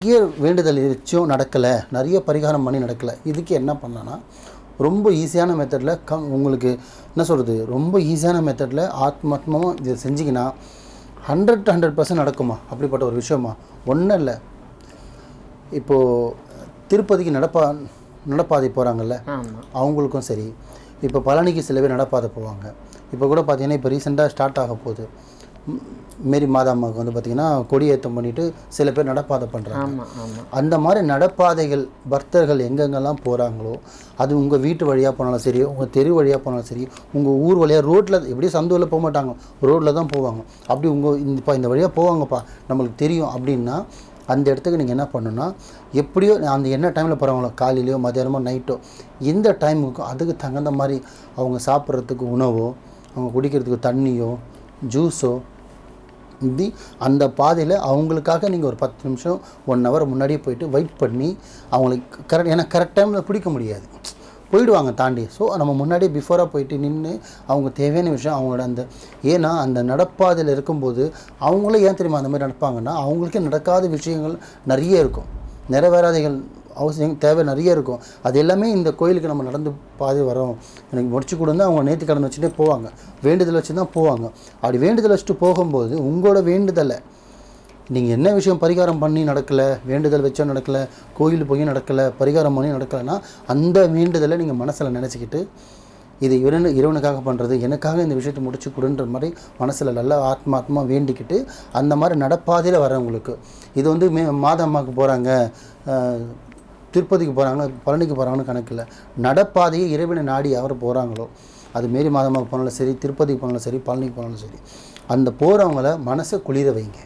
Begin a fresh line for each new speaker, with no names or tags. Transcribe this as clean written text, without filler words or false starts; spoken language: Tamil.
நிறைய வேண்டுதல் வச்சும் நடக்கலை, நிறைய பரிகாரம் பண்ணி நடக்கலை. இதுக்கு என்ன பண்ணலான்னா, ரொம்ப ஈஸியான மெத்தடில் உங்களுக்கு என்ன சொல்கிறது, ரொம்ப ஈஸியான மெத்தடில் ஆத்மாத்மமாக இதை செஞ்சிங்கன்னா 100% நடக்குமா? அப்படிப்பட்ட ஒரு விஷயமா? ஒன்றும் இல்லை. இப்போது திருப்பதிக்கு நடப்பாதை போகிறாங்கல்ல, அவங்களுக்கும் சரி, இப்போ பழனிக்கு சில பேர் நடப்பாதை போவாங்க. இப்போ கூட பார்த்திங்கன்னா, இப்போ ரீசெண்டாக ஸ்டார்ட் ஆக போகுது. மேரி மாதாம்மாவுக்கு வந்து பார்த்திங்கன்னா கொடியேற்றம் பண்ணிவிட்டு சில பேர் நடப்பாதை பண்ணுறாங்க. அந்த மாதிரி நடப்பாதைகள் பக்தர்கள் எங்கெங்கெல்லாம் போகிறாங்களோ, அது உங்கள் வீட்டு வழியாக போனாலும் சரி, உங்கள் தெரு வழியாக போனாலும் சரி, உங்கள் ஊர் வழியாக ரோட்டில் எப்படியும் சந்துவில் போக மாட்டாங்க, ரோட்டில் தான் போவாங்க. அப்படி இந்த வழியாக போவாங்கப்பா நம்மளுக்கு தெரியும் அப்படின்னா, அந்த இடத்துக்கு நீங்கள் என்ன பண்ணணுன்னா, எப்படியோ அந்த என்ன டைமில் போகிறாங்களோ, காலையிலையோ மதியானமோ நைட்டோ, இந்த டைமுக்கும் அதுக்கு தகுந்த மாதிரி அவங்க சாப்பிட்றதுக்கு உணவோ, அவங்க குடிக்கிறதுக்கு தண்ணியோ, ஜூஸோ, இப்படி அந்த பாதையில் அவங்களுக்காக நீங்கள் ஒரு 10 நிமிஷம் 1 ஹவர் முன்னாடியே போயிட்டு வெயிட் பண்ணி அவங்களுக்கு ஏன்னா கரெக்ட் டைமில் பிடிக்க முடியாது, போயிடுவாங்க தாண்டி. ஸோ நம்ம முன்னாடியே பிஃபோராக போயிட்டு நின்று அவங்க தேவையான விஷயம் அவங்களோட ஏன்னா அந்த நடப்பாதையில் இருக்கும்போது அவங்களே ஏன் தெரியுமா அந்த மாதிரி நடப்பாங்கன்னா, அவங்களுக்கே நடக்காத விஷயங்கள் நிறைய இருக்கும், நிறைவேறாதைகள் அவசியம் தேவை நிறைய இருக்கும். அது எல்லாமே இந்த கோயிலுக்கு நம்ம நடந்து பாதை வரோம், எனக்கு முடிச்சு கொடுங்க, அவங்க நேர்த்தி கடன் வச்சுட்டே போவாங்க, வேண்டுதல் வச்சு தான் போவாங்க. அப்படி வேண்டுதல் வச்சுட்டு போகும்போது உங்களோட வேண்டுதலை நீங்கள் என்ன விஷயம் பரிகாரம் பண்ணி நடக்கலை, வேண்டுதல் வச்சோம் நடக்கலை, கோயில் போய் நடக்கலை, பரிகாரம் பண்ணி நடக்கலைன்னா, அந்த வேண்டுதலை நீங்கள் மனசில் நினச்சிக்கிட்டு இது இறைவனுக்காக பண்ணுறது, எனக்காக இந்த விஷயத்தை முடிச்சு கொடுன்ற மாதிரி மனசில் நல்லா ஆத்மா வேண்டிக்கிட்டு அந்த மாதிரி நடப்பாதையில் வரவங்களுக்கு இது வந்து மாதம்மாவுக்கு போகிறாங்க, திருப்பதிக்கு போகிறாங்க, பழனிக்கு போகிறாங்கன்னு கணக்கு இல்லை. நடப்பாதையை இறைவனை நாடி யார் போகிறாங்களோ, அது மேரி மாதம்மாவுக்கு போனாலும் சரி, திருப்பதிக்கு போனாலும் சரி, பழனிக்கு போனாலும் சரி, அந்த போகிறவங்கள மனசை குளிர வைங்க.